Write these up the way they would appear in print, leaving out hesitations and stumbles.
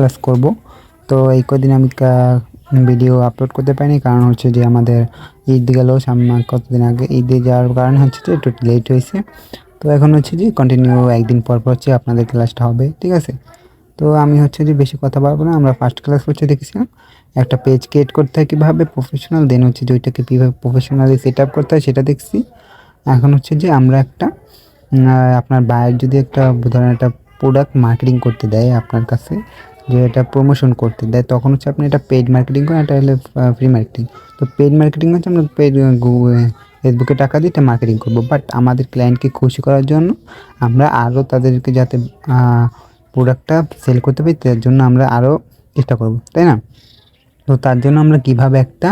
Class করব। তো এই কদিন আমি ভিডিও আপলোড করতে পারিনি, কারণ হচ্ছে যে আমাদের ঈদ গেল সামনে কতদিন আগে, ঈদে যাওয়ার কারণে হচ্ছে যে একটু লেট হয়েছে। তো এখন হচ্ছে যে কন্টিনিউ একদিন পর পর হচ্ছে আপনাদের ক্লাসটা হবে, ঠিক আছে। তো আমি হচ্ছে যে বেশি কথা বলবো না, আমরা ফার্স্ট ক্লাস হচ্ছে দেখেছিলাম একটা পেজ ক্রিয়েট করতে হয় কীভাবে প্রফেশনাল, দেন হচ্ছে যে ওইটাকে কীভাবে প্রফেশনালি সেট আপ করতে হয় সেটা দেখছি। এখন হচ্ছে যে আমরা একটা আপনার বায়ার যদি একটা ধরেন একটা প্রোডাক্ট মার্কেটিং করতে দেয় আপনার কাছে, যে এটা প্রমোশন করতে দেয়, তখন হচ্ছে আপনি এটা পেইড মার্কেটিং করেন, এটা হলে ফ্রি মার্কেটিং। তো পেইড মার্কেটিং হচ্ছে আমরা পেইড ফেসবুকে টাকা দিয়ে এটা মার্কেটিং করবো, বাট আমাদের ক্লায়েন্টকে খুশি করার জন্য আমরা আরও তাদেরকে যাতে প্রোডাক্টটা সেল করতে পারি তার জন্য আমরা আরও চেষ্টা করব, তাই না? তো তার জন্য আমরা কিভাবে একটা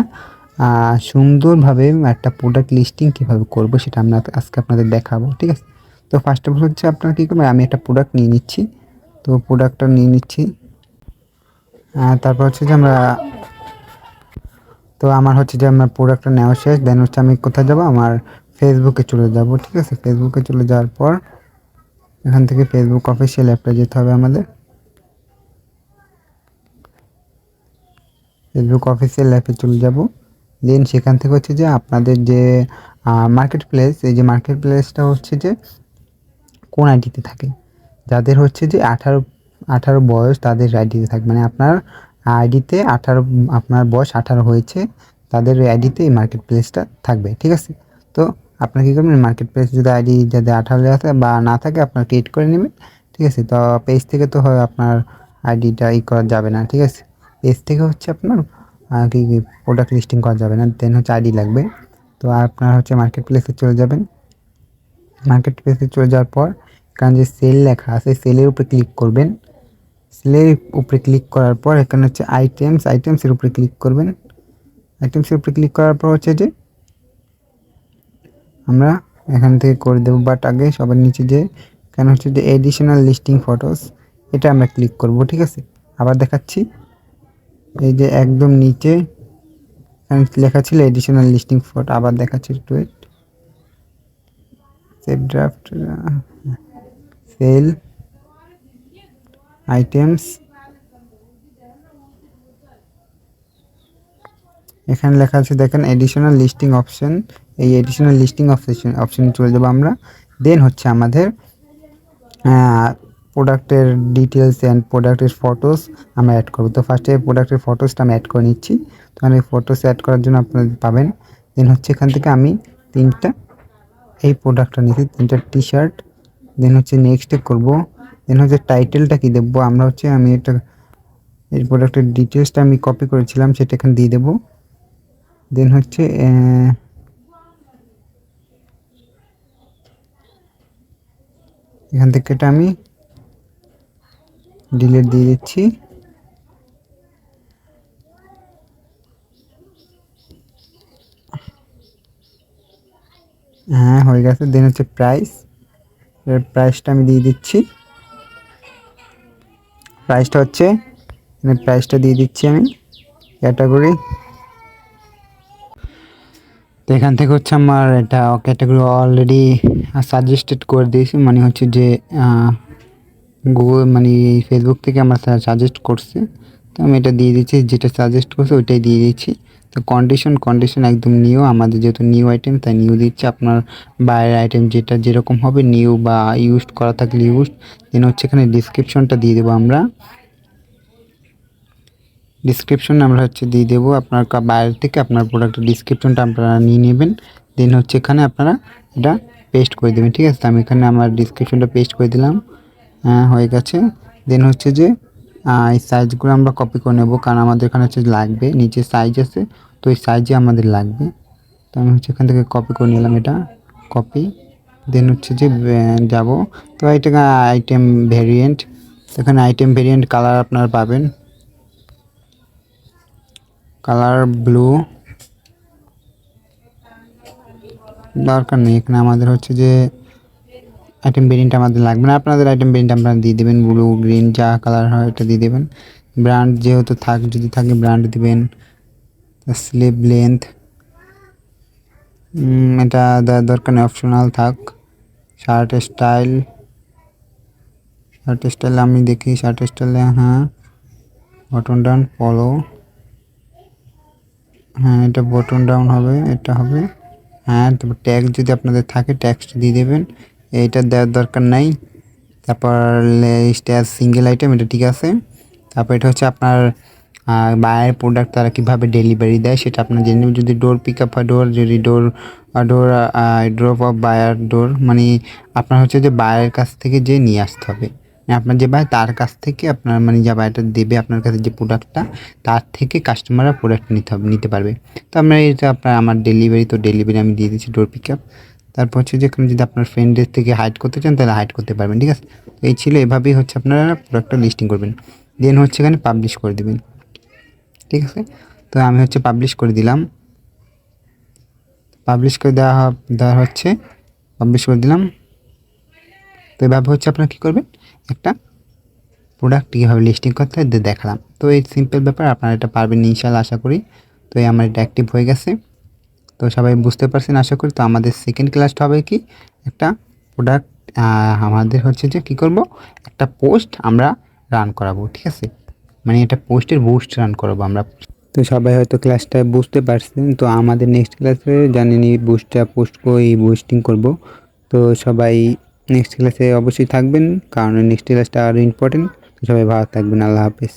সুন্দরভাবে একটা প্রোডাক্ট লিস্টিং কীভাবে করব সেটা আমরা আজকে আপনাদের দেখাবো, ঠিক আছে। তো ফার্স্ট অফ অল হচ্ছে আপনারা কী করবেন, আমি একটা প্রোডাক্ট নিয়ে নিচ্ছি। তো প্রোডাক্টটা নিয়ে নিচ্ছি, তারপর হচ্ছে যে আমার হচ্ছে যে আমার প্রোডাক্টটা নেওয়া শেষ। দেন হচ্ছে আমি কোথায় যাব, আমার ফেসবুকে চলে যাব, ঠিক আছে। ফেসবুকে চলে যাওয়ার পর এখান থেকে ফেসবুক অফিসিয়াল অ্যাপে যেতে হবে আমাদের। ফেসবুক অফিসিয়াল অ্যাপে চলে যাব। দেন সেখান থেকে হচ্ছে যে আপনাদের যে মার্কেট প্লেস, এই যে মার্কেট প্লেসটা হচ্ছে যে কোন আইডিতে থাকে, যাদের হচ্ছে যে 18 বয়স তাদের আইডিতে থাকবে, মানে আপনার আইডিতে 18, আপনার বয়স 18 হয়েছে তাদের আইডিতে এই মার্কেট প্লেসটা থাকবে, ঠিক আছে। তো আপনার কী করবেন, মার্কেট প্লেস যদি আইডি যাদের 18 আছে বা না থাকে আপনার ক্রিয়েট করে নেবেন, ঠিক আছে। তো পেজ থেকে তো হয় আপনার আইডিটা করা যাবে না, ঠিক আছে। পেজ থেকে হচ্ছে আপনার কি প্রোডাক্ট লিস্টিং করা যাবে না, দেন হচ্ছে আইডি লাগবে। তো আপনার হচ্ছে মার্কেট প্লেসে চলে যাবেন। মার্কেট প্লেসে চলে যাওয়ার পর এখানে যে সেল লেখা আছে সেলের উপরে ক্লিক করবেন। সেলের উপরে ক্লিক করার পর এখানে হচ্ছে আইটেমসের উপরে ক্লিক করবেন। আইটেমসের উপরে ক্লিক করার পর হচ্ছে যে আমরা এখান থেকে করে দেবো, বাট আগে সবার নিচে যে এখানে হচ্ছে যে এডিশনাল লিস্টিং ফটোস, এটা আমরা ক্লিক করব, ঠিক আছে। আবার দেখাচ্ছি, এই যে একদম নিচে এখানে লেখা ছিল এডিশনাল লিস্টিং ফটো, আবার দেখাচ্ছি, একটু wait. Save draft, sell, items, এখানে লেখা আছে দেখেন এডিশনাল লিস্টিং অপশন। এই এডিশনাল লিস্টিং অপশনে চলে যাবো আমরা। দেন হচ্ছে আমাদের প্রোডাক্টের ডিটেলস অ্যান্ড প্রোডাক্টের ফটোস আমরা অ্যাড করবো। তো ফার্স্টে প্রোডাক্টের ফটোসটা আমি অ্যাড করে নিচ্ছি। তো আমি ফটোস অ্যাড করার জন্য আপনারা পাবেন। দেন হচ্ছে এখান থেকে আমি 3টা এই প্রোডাক্টটা নিচ্ছি, 3টা টি শার্ট। দেন হচ্ছে নেক্সটে করব। দেন হচ্ছে টাইটেলটা কী দেবো, আমরা হচ্ছে আমি একটা এই প্রোডাক্টের ডিটেলসটা আমি কপি করেছিলাম সেটা এখানে দিয়ে দেবো। দেন হচ্ছে এখান থেকে এটা আমি ডিলিট দিয়ে দিচ্ছি। হ্যাঁ, হয়ে গেছে। দেন হচ্ছে প্রাইসটা আমি দিয়ে দিচ্ছি। প্রাইসটা দিয়ে দিচ্ছি আমি ক্যাটাগরি। তো এখান থেকে হচ্ছে আমার এটা ক্যাটাগরি অলরেডি সাজেস্টেড করে দিয়েছি, মানে হচ্ছে যে গুগল মানে ফেসবুক থেকে আমার সাজেস্ট করছে। তো আমি এটা দিয়ে দিচ্ছি, যেটা সাজেস্ট করছে ওইটাই দিয়ে দিচ্ছি। তো কন্ডিশন একদম নিউ, আমাদের যেহেতু নিউ আইটেম তাই নিউ দিচ্ছে। আপনার বাইরের আইটেম যেটা যেরকম হবে নিউ বা ইউজড করা থাকলে ইউজড। দেন হচ্ছে এখানে ডিসক্রিপশনটা দিয়ে দেবো আমরা। ডিসক্রিপশন আমরা হচ্ছে দিয়ে দেবো আপনার বাইরে থেকে আপনার প্রোডাক্টের ডিসক্রিপশনটা আপনারা নিয়ে নেবেন। দেন হচ্ছে এখানে আপনারা এটা পেস্ট করে দেবেন, ঠিক আছে। আমি এখানে আমার ডিসক্রিপশনটা পেস্ট করে দিলাম, হয়ে গেছে। দেন হচ্ছে যে এই সাইজগুলো আমরা কপি করে নেব, কারণ আমাদের এখানে হচ্ছে লাগবে, নিচে সাইজ আছে তো এই সাইজে আমাদের লাগবে। তো আমি হচ্ছে এখান থেকে কপি করে নিলাম, এটা কপি। দেন হচ্ছে যে যাব, তো এটা আইটেম ভেরিয়েন্ট, এখানে আইটেম ভেরিয়েন্ট কালার আপনারা পাবেন, কালার ব্লু, দরকার নেই এখানে আমাদের হচ্ছে যে আইটেম ভেরিয়েন্ট আমাদের লাগবে না। আপনাদের আইটেম ভেরিয়েন্ট আপনারা দিয়ে দেবেন, ব্লু গ্রিন যা কালার হয় এটা দিয়ে দেবেন। ব্র্যান্ড যেহেতু যদি থাকে ব্র্যান্ড দিবেন। স্লিভ লেন্থ এটা দরকার নেই, অপশনাল থাক। শার্ট স্টাইল আমি দেখি শার্ট স্টাইলে, হ্যাঁ বটন ডাউন ফলো, হ্যাঁ এটা বটন ডাউন হবে, এটা হবে। হ্যাঁ তারপর ট্যাক্স যদি আপনাদের থাকে ট্যাক্স দিয়ে দেবেন, এইটা দেওয়ার দরকার নাই। তারপর লিস্ট অ্যাজ সিঙ্গেল আইটেম, এটা ঠিক আছে। তারপর এটা হচ্ছে আপনার বায়ার প্রোডাক্ট তারা কীভাবে ডেলিভারি দেয় সেটা আপনার জেনে নেবেন। যদি ডোর পিক আপ হয় ডোর, যদি ডোর ডোর ড্রপ অফ বায়ার ডোর, মানে আপনার হচ্ছে যে বায়ারের কাছ থেকে যে নিয়ে আসতে হবে, আপনার যে বায়ার তার কাছ থেকে আপনার মানে যে বায়ারটা দেবে আপনার কাছে যে প্রোডাক্টটা, তার থেকে কাস্টমাররা প্রোডাক্ট নিতে পারবে। তো আমরা এটা আমার ডেলিভারি, তো ডেলিভারি আমি দিয়ে দিচ্ছি ডোর পিক আপ। তারপর হচ্ছে যে যদি আপনার ফ্রেন্ডের থেকে হাইড করতে চান তাহলে হাইড করতে পারবেন, ঠিক আছে। তো এই ছিল, এভাবেই হচ্ছে আপনারা প্রোডাক্টটা লিস্টিং করবেন। দেন হচ্ছে এখানে পাবলিশ করে দেবেন, ঠিক আছে। তো আমি হচ্ছে পাবলিশ করে দিলাম, পাবলিশ করে দেওয়া হচ্ছে, পাবলিশ করে দিলাম। তো এভাবে হচ্ছে আপনারা কী করবেন, একটা প্রোডাক্ট কীভাবে লিস্টিং করতে হয় দেখালাম। তো এই সিম্পল ব্যাপার, আপনারা এটা পারবেন ইনশাআল্লাহ আশা করি। তো এই আমার এটা অ্যাক্টিভ হয়ে গেছে, তো সবাই বুঝতে পারছেন আশা করি। তো আমাদের সেকেন্ড ক্লাসটা হবে কি, একটা প্রোডাক্ট আমাদের হচ্ছে যে কী করব, একটা পোস্ট আমরা রান করাবো, ঠিক আছে। মানে এটা পোস্টের বুস্ট রান করাবো আমরা। তো সবাই হয়তো ক্লাসটা বুঝতে পারছেন। তো আমাদের নেক্সট ক্লাসে জানেনই বুস্টটা বুস্টিং করব। তো সবাই নেক্সট ক্লাসে অবশ্যই থাকবেন, কারণ নেক্সট ক্লাসটা আরও ইম্পর্টেন্ট। তো সবাই ভালো থাকবেন, আল্লাহ হাফেজ।